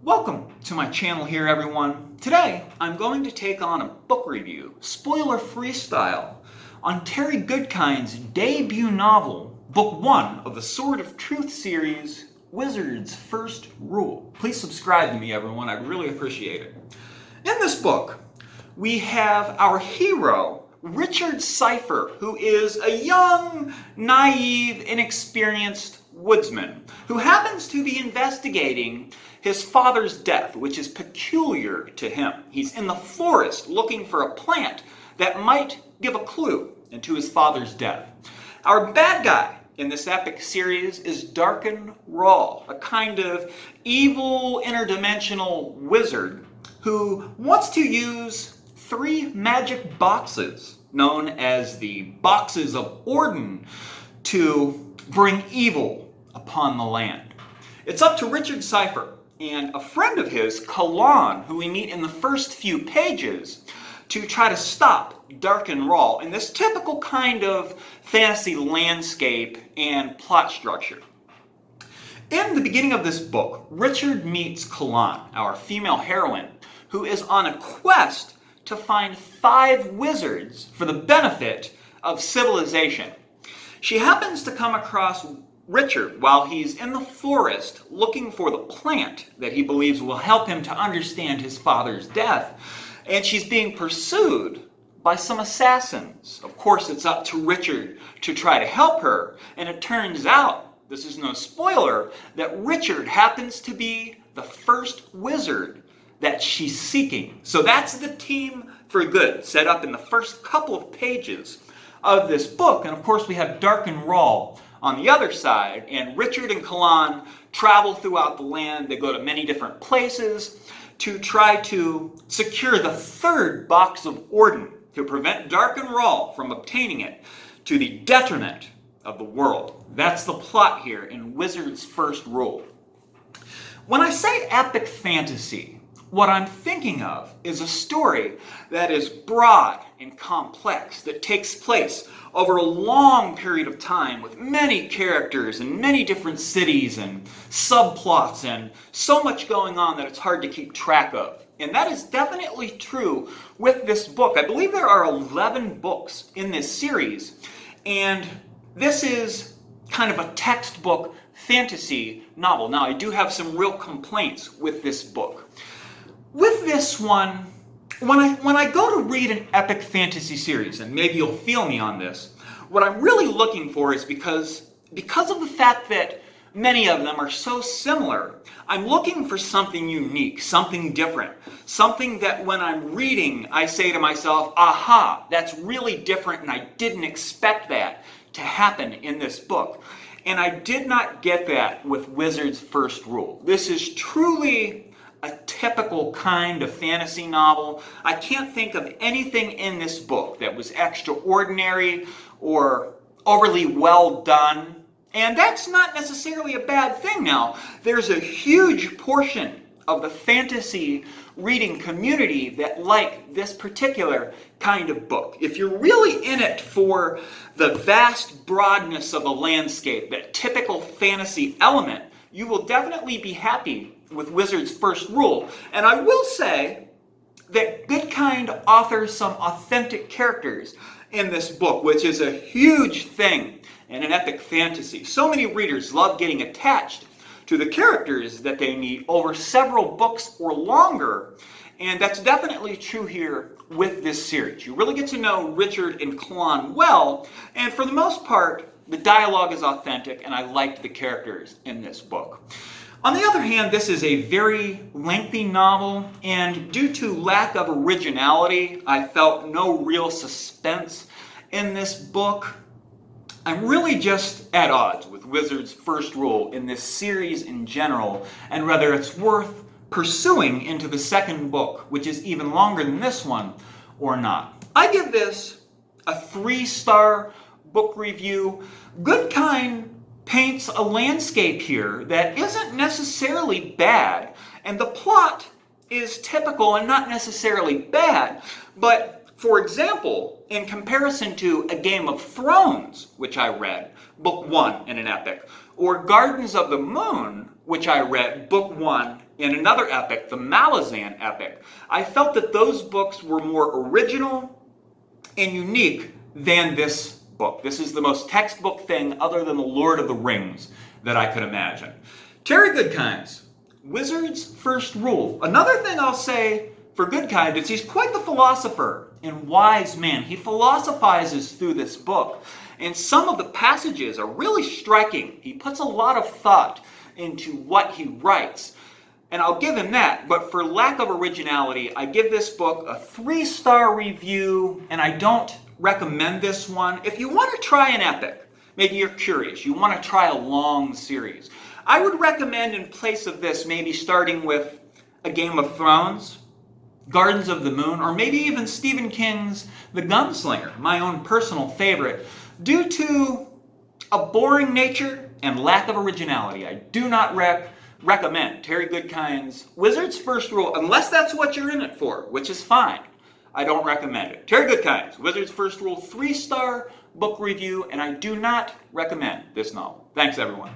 Welcome to my channel here, everyone. Today, I'm going to take on a book review, spoiler freestyle, on Terry Goodkind's debut novel, Book 1 of the Sword of Truth series, Wizard's First Rule. Please subscribe to me, everyone. I'd really appreciate it. In this book, we have our hero, Richard Cypher, who is a young, naive, inexperienced woodsman who happens to be investigating his father's death, which is peculiar to him. He's in the forest looking for a plant that might give a clue into his father's death. Our bad guy in this epic series is Darken Rahl, a kind of evil interdimensional wizard who wants to use 3 magic boxes known as the Boxes of Orden to bring evil upon the land. It's up to Richard Cypher and a friend of his, Kahlan, who we meet in the first few pages, to try to stop Darken Rahl in this typical kind of fantasy landscape and plot structure. In the beginning of this book, Richard meets Kahlan, our female heroine, who is on a quest to find 5 wizards for the benefit of civilization. She happens to come across Richard while he's in the forest looking for the plant that he believes will help him to understand his father's death, and she's being pursued by some assassins. Of course, it's up to Richard to try to help her, and it turns out, this is no spoiler, that Richard happens to be the first wizard that she's seeking. So that's the team for good, set up in the first couple of pages of this book. And of course, we have Darken Rahl on the other side, and Richard and Kahlan travel throughout the land. They go to many different places to try to secure the 3rd box of Orden to prevent Darken Rahl from obtaining it to the detriment of the world. That's the plot here in Wizard's First Rule. When I say epic fantasy, what I'm thinking of is a story that is broad and complex, that takes place over a long period of time with many characters and many different cities and subplots and so much going on that it's hard to keep track of. And that is definitely true with this book. I believe there are 11 books in this series, and this is kind of a textbook fantasy novel. Now, I do have some real complaints with this book. With this one, when I go to read an epic fantasy series, and maybe you'll feel me on this, what I'm really looking for is because of the fact that many of them are so similar, I'm looking for something unique, something different, something that when I'm reading, I say to myself, aha, that's really different and I didn't expect that to happen in this book. And I did not get that with Wizard's First Rule. This is truly a typical kind of fantasy novel. I can't think of anything in this book that was extraordinary or overly well done. And that's not necessarily a bad thing now. There's a huge portion of the fantasy reading community that like this particular kind of book. If you're really in it for the vast broadness of a landscape, that typical fantasy element, you will definitely be happy with Wizard's First Rule. And I will say that Goodkind authors some authentic characters in this book, which is a huge thing in an epic fantasy. So many readers love getting attached to the characters that they meet over several books or longer, and that's definitely true here with this series. You really get to know Richard and Kahlan well, and for the most part, the dialogue is authentic, and I liked the characters in this book. On the other hand, this is a very lengthy novel, and due to lack of originality, I felt no real suspense in this book. I'm really just at odds with Wizard's First Rule in this series in general, and whether it's worth pursuing into the 2nd book, which is even longer than this one, or not. I give this a 3-star book review. Goodkind paints a landscape here that isn't necessarily bad, and the plot is typical and not necessarily bad, but for example, in comparison to A Game of Thrones, which I read, book 1 in an epic, or Gardens of the Moon, which I read, book 1, and another epic, the Malazan epic, I felt that those books were more original and unique than this book. This is the most textbook thing other than the Lord of the Rings that I could imagine. Terry Goodkind's Wizard's First Rule. Another thing I'll say for Goodkind is he's quite the philosopher and wise man. He philosophizes through this book, and some of the passages are really striking. He puts a lot of thought into what he writes, and I'll give him that. But for lack of originality, I give this book a 3-star review, and I don't recommend this one. If you want to try an epic, maybe you're curious, you want to try a long series, I would recommend in place of this maybe starting with A Game of Thrones, Gardens of the Moon, or maybe even Stephen King's The Gunslinger, my own personal favorite. Due to a boring nature and lack of originality, I do not recommend Terry Goodkind's Wizard's First Rule, unless that's what you're in it for, which is fine. I don't recommend it. Terry Goodkind's Wizard's First Rule, 3-star book review, and I do not recommend this novel. Thanks, everyone.